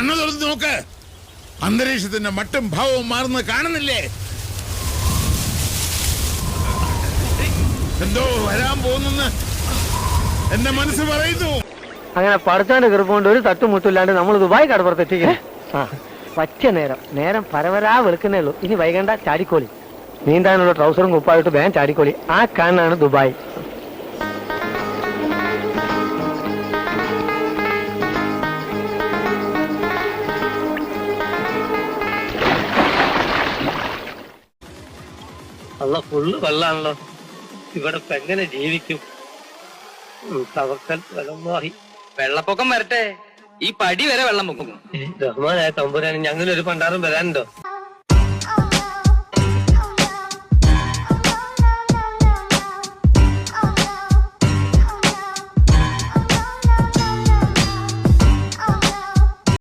കണ്ണു തുറന്ന് നോക്ക്. അന്തരീക്ഷത്തിന്റെ മട്ടും ഭാവവും മാറുന്നത് കാണുന്നില്ലേ? എന്തോ വരാൻ പോകുന്നെന്ന് എന്റെ മനസ്സ് പറയുന്നു. അങ്ങനെ പടച്ചാന്റെ കൃപകൊണ്ട് ഒരു തട്ടുമുട്ടില്ലാണ്ട് നമ്മൾ ദുബായ് കടപ്പുറത്തെത്തിക്കേ. പറ്റിയ നേരം പരവരാ വെളുക്കുന്നേ ഉള്ളൂ. ഇനി വൈകണ്ട ചാടിക്കോളി. നീന്താനുള്ള ട്രൗസറും കുപ്പായിട്ട് വേഗം ചാടിക്കോളി. ആ കാണാണ് ദുബായ്. അല്ല ഫുള്ള് വെള്ളാണല്ലോ. ഇവിടെ ഇപ്പൊ എങ്ങനെ ജീവിക്കും? വെള്ളപ്പൊക്കം വരട്ടെ, ഈ പടി വരെ വെള്ളം പൊക്കും. റഹ്മാനായ തമ്പുരാന് ഞങ്ങളൊരു പണ്ടാറും വരാനുണ്ടോ?